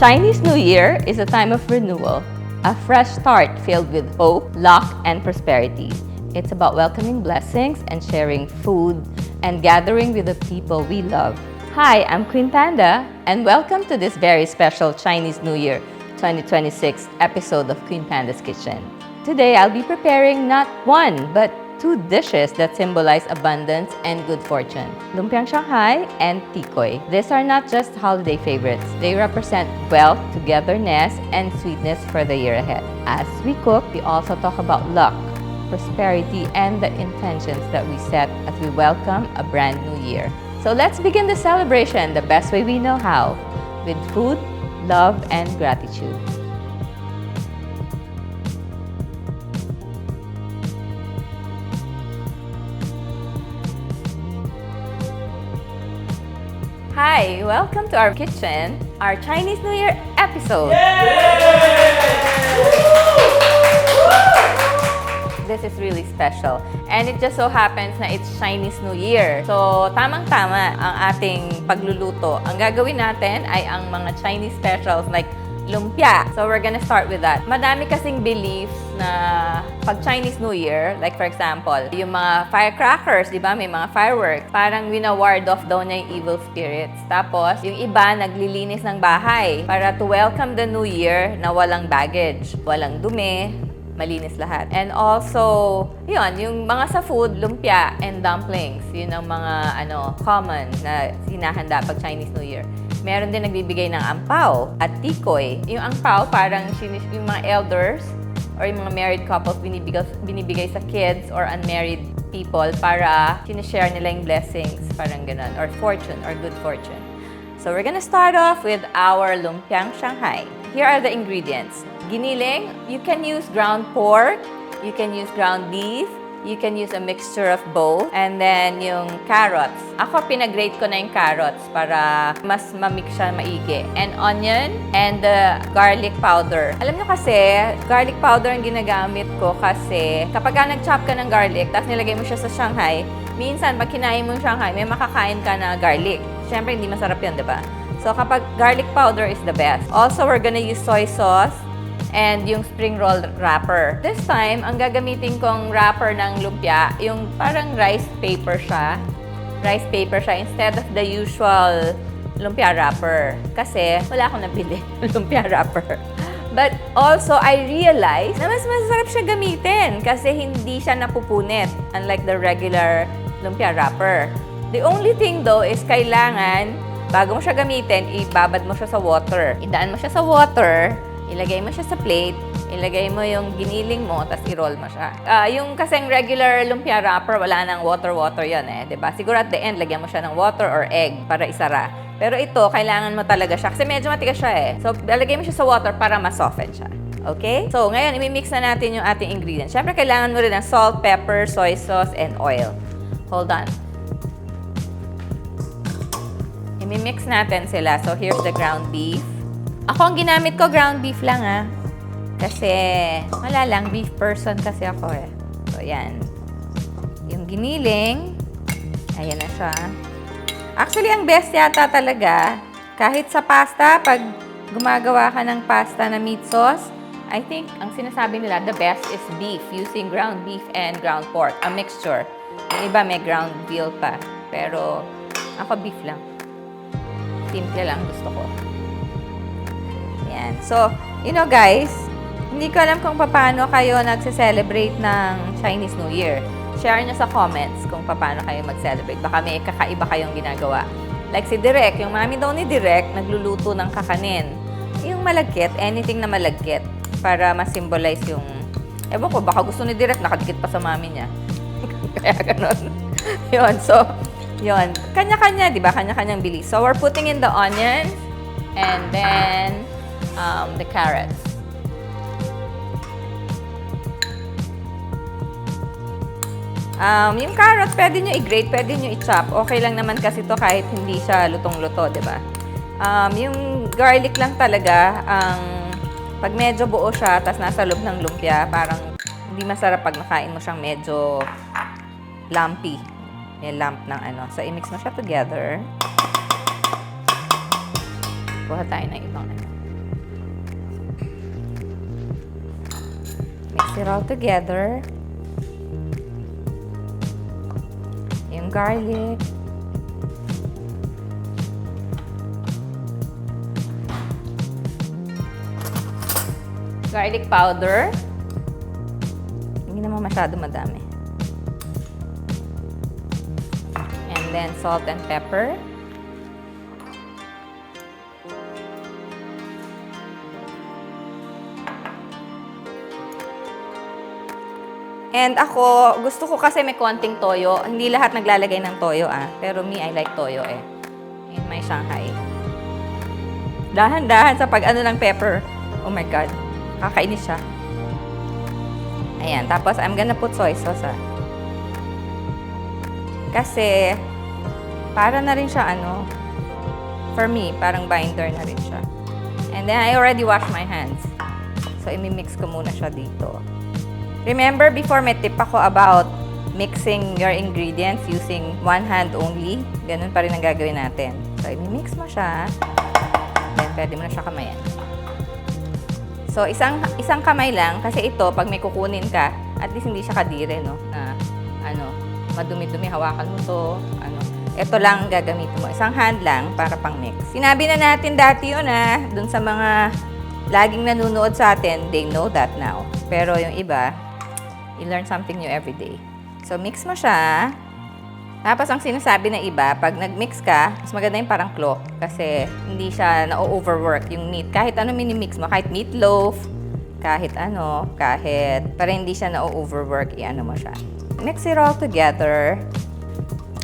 Chinese New Year is a time of renewal, a fresh start filled with hope, luck, and prosperity. It's about welcoming blessings and sharing food and gathering with the people we love. Hi, I'm Queen Panda, and welcome to this very special Chinese New Year 2026 episode of Queen Panda's Kitchen. Today, I'll be preparing not one, but two dishes that symbolize abundance and good fortune: Lumpiang Shanghai and Tikoy. These are not just holiday favorites. They represent wealth, togetherness, and sweetness for the year ahead. As we cook, we also talk about luck, prosperity, and the intentions that we set as we welcome a brand new year. So let's begin the celebration the best way we know how, with food, love, and gratitude. Hi, welcome to our kitchen, our Chinese New Year episode. This is really special. And it just so happens na it's Chinese New Year. So, tamang-tama ang ating pagluluto. Ang gagawin natin ay ang mga Chinese specials like lumpia. So, we're gonna start with that. Madami kasing beliefs na pag Chinese New Year, like for example, yung mga firecrackers, di ba? May mga fireworks. Parang wina-ward off daw niya yung evil spirits. Tapos, yung iba naglilinis ng bahay para to welcome the New Year na walang baggage, walang dumi, malinis lahat. And also, yun, yung mga sa food, lumpia and dumplings. Yun ang mga common na hinahanda pag Chinese New Year. Meron din nagbibigay ng ampao at tikoy. Yung ampao, parang yung mga elders or yung mga married couples binibigay sa kids or unmarried people para sinishare nila yung blessings, parang ganun, or fortune, or good fortune. So we're gonna start off with our lumpiang Shanghai. Here are the ingredients. Giniling, you can use ground pork, you can use ground beef, you can use a mixture of both, and then yung carrots. Ako, pinag-grate ko na yung carrots para mas mamix siya maigi. And onion, and the garlic powder. Alam nyo kasi, garlic powder ang ginagamit ko kasi kapag nag-chop ka ng garlic, tapos nilagay mo siya sa Shanghai, minsan pag kinain mo yung Shanghai, may makakain ka na garlic. Siyempre, hindi masarap yun, diba? So, kapag garlic powder is the best. Also, we're gonna use soy sauce and yung spring roll wrapper. This time, ang gagamitin kong wrapper ng lumpia, yung parang rice paper siya. Rice paper siya instead of the usual lumpia wrapper. Kasi wala akong nabili lumpia wrapper. But also, I realized na mas masarap siya gamitin kasi hindi siya napupunit, unlike the regular lumpia wrapper. The only thing though is kailangan, bago mo siya gamitin, ibabad mo siya sa water. Idaan mo siya sa water, ilagay mo siya sa plate, ilagay mo yung giniling mo, tapos i-roll mo siya. Yung kasing regular lumpia wrapper, wala nang water yun diba? Siguro at the end, lagyan mo siya ng water or egg para isara. Pero ito, kailangan mo talaga siya kasi medyo matigas siya So, lalagay mo siya sa water para ma-soften siya. Okay? So, ngayon, imimix na natin yung ating ingredients. Siyempre, kailangan mo rin ng salt, pepper, soy sauce, and oil. Hold on. Imimix natin sila. So, here's the ground beef. Ako, ang ginamit ko, ground beef lang Kasi, wala lang, beef person kasi ako So, yan. Yung giniling, ayan na siya. Actually, ang best yata talaga, kahit sa pasta, pag gumagawa ka ng pasta na meat sauce, I think, ang sinasabi nila, the best is beef, using ground beef and ground pork, a mixture. Yung iba may ground veal pa. Pero, ako beef lang. Simple lang gusto ko. Yan. So, guys, hindi ko alam kung paano kayo nagse-celebrate ng Chinese New Year. Share nyo sa comments kung paano kayo mag-celebrate. Baka may kakaiba kayong ginagawa. Like si Direk, yung mami daw ni Direk, nagluluto ng kakanin. Yung malagkit, anything na malagkit, para ma-symbolize yung, ewan ko, baka gusto ni Direk, nakadikit pa sa mami niya. Kaya ganun. Yun, so, yun. Kanya-kanya, di ba? Kanya-kanyang bilis. So, we're putting in the onions, and then, the carrots. Yung carrots, pwede nyo i-grate, pwede nyo i-chop. Okay lang naman kasi to kahit hindi siya lutong-luto, di ba? Yung garlic lang talaga, pag medyo buo siya, tas nasa loob ng lumpia, parang hindi masarap pag nakain mo siyang medyo lumpy. May lump ng So, i-mix mo siya together. Kuha tayo ng ibang Mix it all together. Yung garlic. Garlic powder. Hindi naman masyado madami. And then salt and pepper. And ako, gusto ko kasi may konting toyo. Hindi lahat naglalagay ng toyo Pero me, I like toyo in my Shanghai. Dahan-dahan sa pag-ano ng pepper. Oh my God. Kakainis siya. Ayan. Tapos, I'm gonna put soy sauce Kasi, para na rin siya for me, parang binder na rin siya. And then, I already washed my hands. So, imimix ko muna siya dito. Remember, before may tip ako about mixing your ingredients using one hand only. Ganun pa rin ang gagawin natin. So, i-mix mo siya. Then, pwede mo na siya kamayan. So, isang kamay lang. Kasi ito, pag may kukunin ka, at least hindi siya kadire, no? Na, madumi-dumi, hawakan mo to. Ito lang ang gagamitin mo. Isang hand lang para pang mix. Sinabi na natin dati yun, dun sa mga laging nanonood sa atin, they know that now. Pero yung iba, you learn something new every day. So, mix mo siya. Tapos, ang sinasabi na iba, pag nag-mix ka, mas maganda yung parang cloth. Kasi, hindi siya na-overwork yung meat. Kahit ano minimix mo, kahit meatloaf, kahit para hindi siya na-overwork, i-ano mo siya. Mix it all together.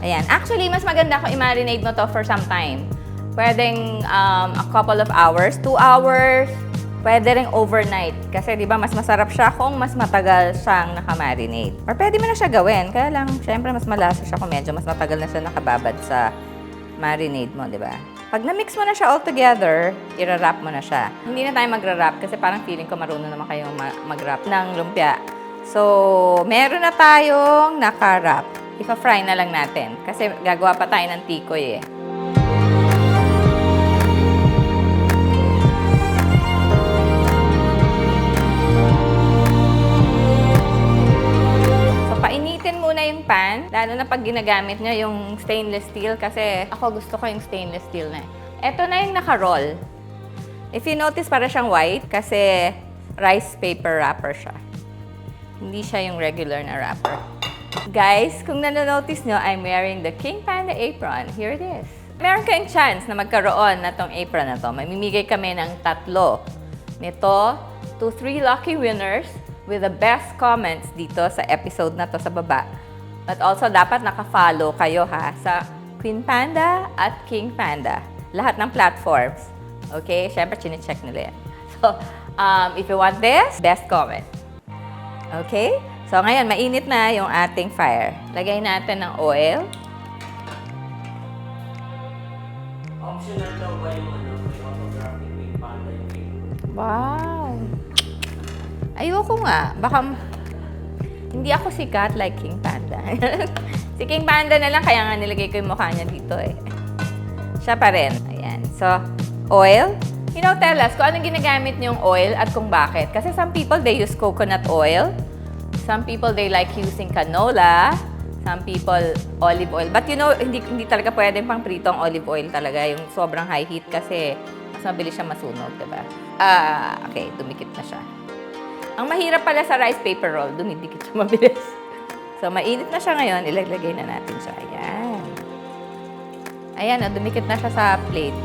Ayan. Actually, mas maganda kung i-marinate mo to for some time. Pwedeng a couple of hours, 2 hours, pwede rin overnight. Kasi, di ba, mas masarap siya kung mas matagal siyang nakamarinate. Or pwede mo na siya gawin. Kaya lang, syempre, mas malasa siya kung medyo mas matagal na siya nakababad sa marinade mo, di ba? Pag na-mix mo na siya all together, i-wrap mo na siya. Hindi na tayo magra-wrap kasi parang feeling ko marunong naman kayong mag-wrap ng lumpia. So, meron na tayong naka-wrap. Ipa-fry na lang natin. Kasi gagawa pa tayo ng tikoy yung pan, lalo na pag ginagamit nyo yung stainless steel kasi ako gusto ko yung stainless steel na. Ito na yung naka-roll. If you notice, para siyang white kasi rice paper wrapper siya. Hindi siya yung regular na wrapper. Guys, kung nanonotice nyo, I'm wearing the King Panda apron. Here it is. Meron kayong chance na magkaroon na tong apron na to. Mamimigay kami ng 3 nito to 3 lucky winners with the best comments dito sa episode na to sa baba. But also, dapat naka-follow kayo sa Queen Panda at King Panda. Lahat ng platforms. Okay? Siyempre, chine-check nila yan. So, if you want this, best comment. Okay? So, ngayon, mainit na yung ating fire. Lagay natin ng oil. Optional daw ba yung may autographic Queen Panda yung cake? Wow! Ayoko nga. Baka hindi ako sikat like King Panda. Si King Panda na lang, kaya nga nilagay ko yung mukha niya dito Siya pa rin. Ayan. So, oil. You know, tell us kung anong ginagamit niyong oil at kung bakit. Kasi some people, they use coconut oil. Some people, they like using canola. Some people, olive oil. But you know, hindi talaga pwedeng pang pritong olive oil talaga. Yung sobrang high heat kasi mas mabilis siya masunog, diba? Okay. Dumikit na siya. Ang mahirap pala sa rice paper roll, dumidikit siya mabilis. So, mainit na siya ngayon. Ilagay na natin siya. Ayan. Ayan, dumikit na siya sa plate.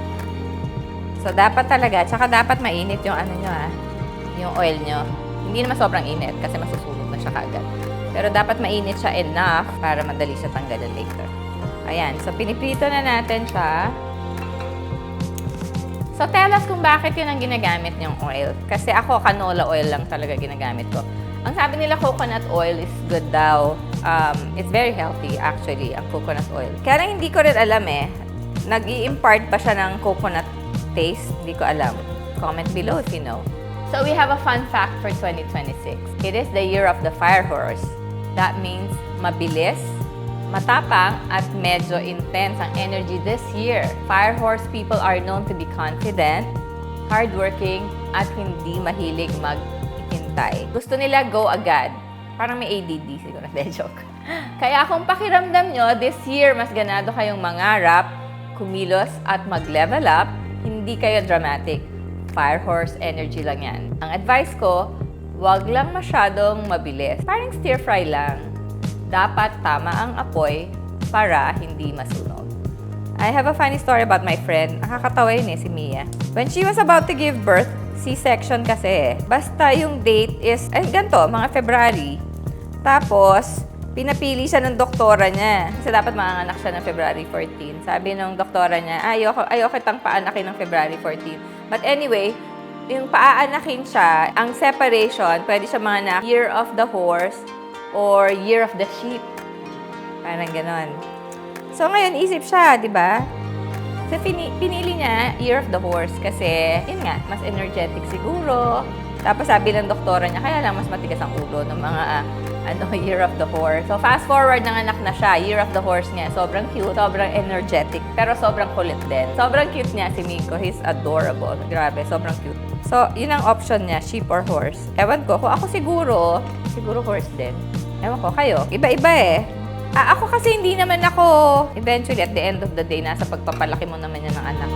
So, dapat talaga, tsaka dapat mainit yung yung oil nyo. Hindi naman sobrang init kasi masusunog na siya kaagad. Pero dapat mainit siya enough para madali siya tanggalin later. Ayan. So, piniprito na natin siya. So, tell us kung bakit yun ang ginagamit niyong oil. Kasi ako, canola oil lang talaga ginagamit ko. Ang sabi nila, coconut oil is good daw. It's very healthy, actually, ang coconut oil. Kaya lang hindi ko rin alam nag-i-impart pa siya ng coconut taste. Hindi ko alam. Comment below if you know. So, we have a fun fact for 2026. It is the year of the fire horse. That means mabilis, matapang at medyo intense ang energy this year. Fire horse people are known to be confident, hardworking, at hindi mahilig mag-itim. hintay. Gusto nila go agad. Parang may ADD siguro. Hindi, joke. Kaya kung pakiramdam nyo, this year, mas ganado kayong mangarap, kumilos, at mag-level up, hindi kayo dramatic. Fire horse energy lang yan. Ang advice ko, wag lang masyadong mabilis. Parang stir fry lang. Dapat tama ang apoy para hindi masunog. I have a funny story about my friend. Nakakatawa yun si Mia. When she was about to give birth, C-section kasi. Basta yung date is, ganito, mga February. Tapos, pinapili siya ng doktora niya. Kasi dapat manganganak siya ng February 14. Sabi ng doktora niya, ayoko kitang paanakin ng February 14. But anyway, yung paaanakin siya, ang separation, pwede siya manganak year of the horse or year of the sheep. Parang ganon. So, ngayon, isip siya, di ba? So, pinili niya year of the horse kasi, yun nga, mas energetic siguro. Tapos, sabi ng doktora niya, kaya lang mas matigas ang ulo ng mga, year of the horse. So, fast forward, nanganak na siya, year of the horse niya. Sobrang cute, sobrang energetic, pero sobrang kulit din. Sobrang cute niya si Miko. He's adorable. Grabe, sobrang cute. So, yun ang option niya, sheep or horse. Ewan ko, kung ako siguro horse din. Ewan ko, kayo, iba-iba eh. Ako kasi hindi naman ako, eventually at the end of the day, nasa pagpapalaki mo naman yan ng anak.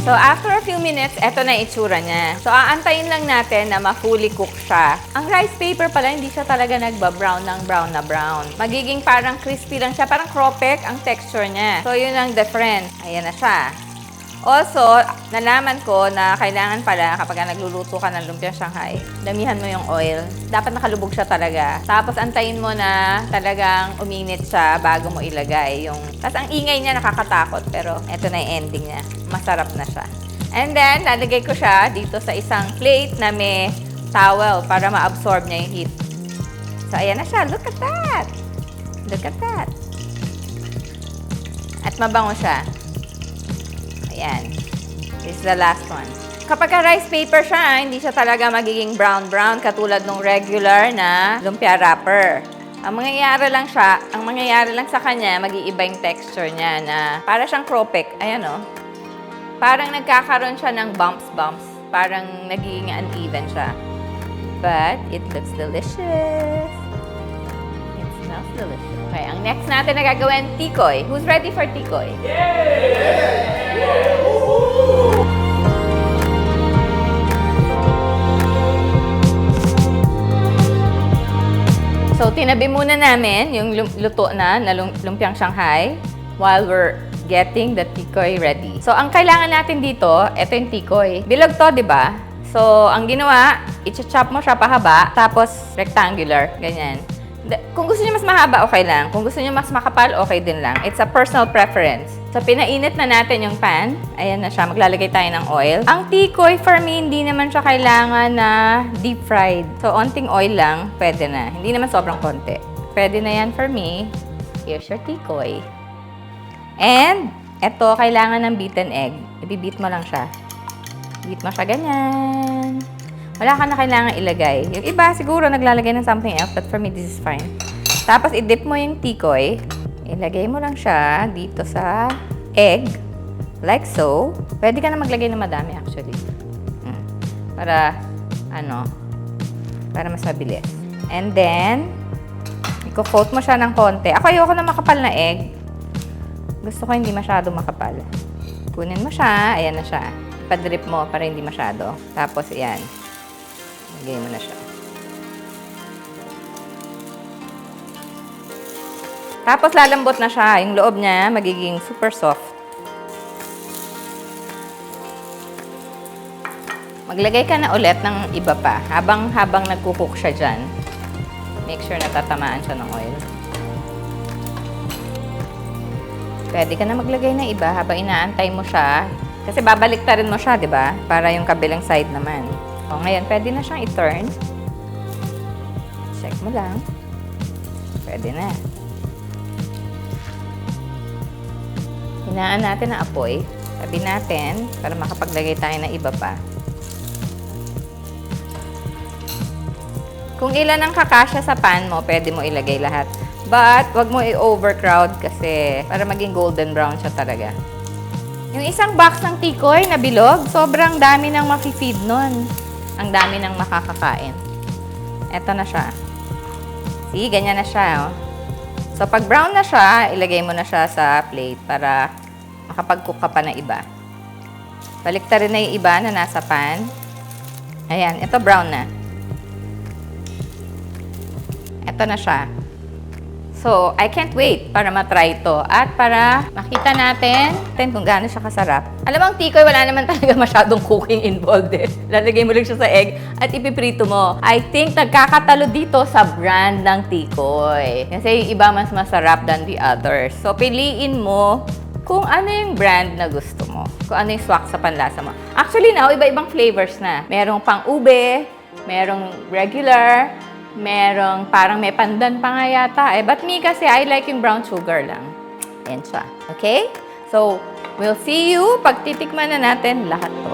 So, after a few minutes, eto na itsura niya. So, aantayin lang natin na ma-fully cook siya. Ang rice paper pala, hindi siya talaga nagba-brown ng brown na brown. Magiging parang crispy lang siya, parang cropek ang texture niya. So, yun ang difference. Ayan na siya. Also, nalaman ko na kailangan pala kapag nagluluto ka ng lumpiang Shanghai, damihan mo yung oil. Dapat nakalubog siya talaga. Tapos antayin mo na talagang uminit siya bago mo ilagay yung... Tapos ang ingay niya nakakatakot, pero eto na yung ending niya. Masarap na siya. And then, lalagay ko siya dito sa isang plate na may towel para ma-absorb niya yung heat. So, ayan na siya. Look at that! Look at that! At mabango siya. Ayan. This is the last one. Kapag rice paper siya, hindi siya talaga magiging brown-brown katulad ng regular na lumpia wrapper. Ang mangyayari lang sa kanya, mag-iiba yung texture niya na para siyang cropek. Ayan o. Parang nagkakaroon siya ng bumps. Parang nagiging uneven siya. But it looks delicious. It smells delicious. Okay, ang next natin na gagawin, tikoy. Who's ready for tikoy? So, tinabi muna namin yung luto na lumpiang Shanghai while we're getting the tikoy ready. So, ang kailangan natin dito, ito yung tikoy. Bilog to, di ba? So, ang ginawa, i-chop mo siya pahaba, tapos rectangular, ganyan. Kung gusto niyo mas mahaba, okay lang. Kung gusto niyo mas makapal, okay din lang. It's a personal preference. So, pinainit na natin yung pan. Ayan na siya. Maglalagay tayo ng oil. Ang tikoy, for me, hindi naman siya kailangan na deep fried. So, onting oil lang, pwede na. Hindi naman sobrang konti. Pwede na yan for me. Here's your tikoy. And, eto, kailangan ng beaten egg. I-beat mo lang siya. Beat mo siya ganyan. Wala ka na kailangan ilagay. Yung iba, siguro naglalagay ng something else, but for me, this is fine. Tapos, i-dip mo yung tikoy. Ilagay mo lang siya dito sa egg. Like so. Pwede ka na maglagay ng madami, actually. Para, para mas mabilis. And then, i-coat mo siya ng konti. Ako, ayoko na makapal na egg. Gusto ko hindi masyado makapal. Kunin mo siya. Ayan na siya. Ipadrip mo para hindi masyado. Tapos, ayan. Lagay mo na siya. Tapos lalambot na siya. Yung loob niya magiging super soft. Maglagay ka na ulit ng iba pa. Habang nagkukook siya dyan. Make sure na tatamaan siya ng oil. Pwede ka na maglagay ng iba habang inaantay mo siya. Kasi babalik ta rin mo siya, di ba? Para yung kabilang side naman. O, ngayon, pwede na siyang i-turn. Check mo lang. Pwede na. Hinaan natin ang apoy. Tabi natin para makapaglagay tayo ng iba pa. Kung ilan ang kakasya sa pan mo, pwede mo ilagay lahat. But, wag mo i-overcrowd kasi para maging golden brown siya talaga. Yung isang box ng tikoy na bilog, sobrang dami ng mafe-feed nun. Ang dami ng makakakain. Eto na siya. See, ganyan na siya. Oh. So, pag brown na siya, ilagay mo na siya sa plate para makapag-cook ka pa ng iba. Baliktarin na yung iba na nasa pan. Ayan, ito brown na. Ito na siya. So, I can't wait para matry ito at para makita natin kung gaano siya kasarap. Alam mo, ang tikoy, wala naman talaga masyadong cooking involved eh. Lalagay mo lang siya sa egg at ipiprito mo. I think nagkakatalo dito sa brand ng tikoy. Kasi yung iba mas masarap than the others. So, piliin mo kung ano yung brand na gusto mo. Kung ano yung swak sa panlasa mo. Actually now, iba-ibang flavors na. Merong pang ube, merong regular, merong parang may pandan pa nga yata. But me kasi, I like yung brown sugar lang. Yan siya. Okay? So, we'll see you pag titikman na natin lahat to.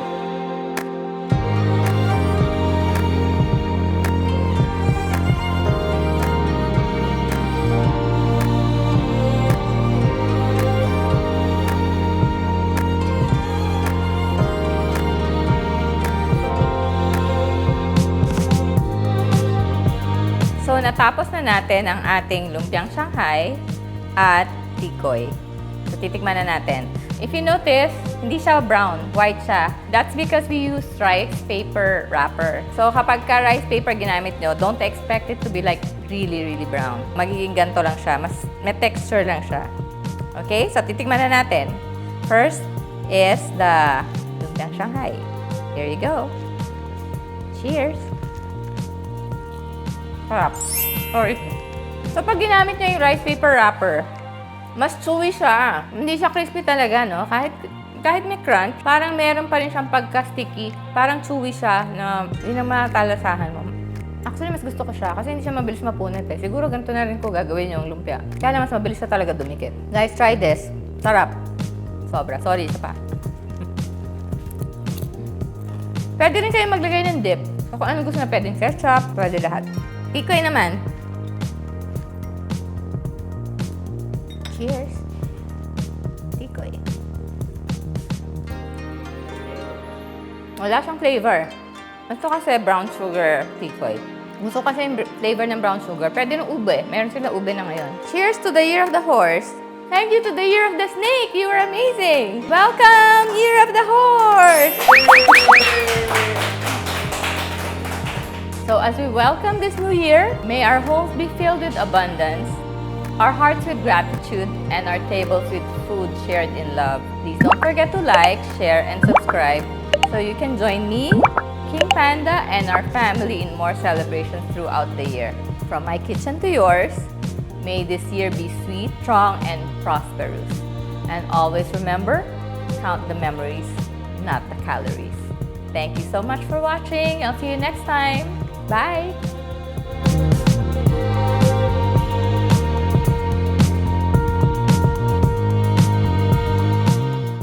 So, natapos na natin ang ating lumpiang Shanghai at tikoy. So, titikman na natin. If you notice, hindi siya brown, white siya. That's because we use rice paper wrapper. So, kapag ka rice paper ginamit nyo, don't expect it to be like really, really brown. Magiging ganito lang siya. Mas may texture lang siya. Okay? So, titikman na natin. First is the lumpiang Shanghai. Here you go. Cheers! Sarap. Sorry. So, pag ginamit niya yung rice paper wrapper, mas chewy siya. Hindi siya crispy talaga, no? Kahit may crunch, parang meron pa rin siyang pagka-sticky. Parang chewy siya na hindi na matalasahan mo. Actually, mas gusto ko siya kasi hindi siya mabilis mapunit eh. Siguro ganito na rin ko gagawin yung lumpia. Kaya lang mas mabilis siya talaga dumikit. Guys, try this. Sarap. Sobra. Sorry, isa pa. Pwede rin kayo maglagay ng dip. So, kung ano gusto na pwedeng ketchup, pwede lahat. Tikoy naman. Cheers. Tikoy. Wala siyang flavor. Gusto kasi brown sugar tikoy. Gusto kasi yung flavor ng brown sugar. Pwede ng ube. Meron sila ube na ngayon. Cheers to the year of the horse. Thank you to the year of the snake. You were amazing. Welcome, year of the horse. So as we welcome this new year, may our homes be filled with abundance, our hearts with gratitude, and our tables with food shared in love. Please don't forget to like, share, and subscribe so you can join me, King Panda, and our family in more celebrations throughout the year. From my kitchen to yours, may this year be sweet, strong, and prosperous. And always remember, count the memories, not the calories. Thank you so much for watching. I'll see you next time. Bye!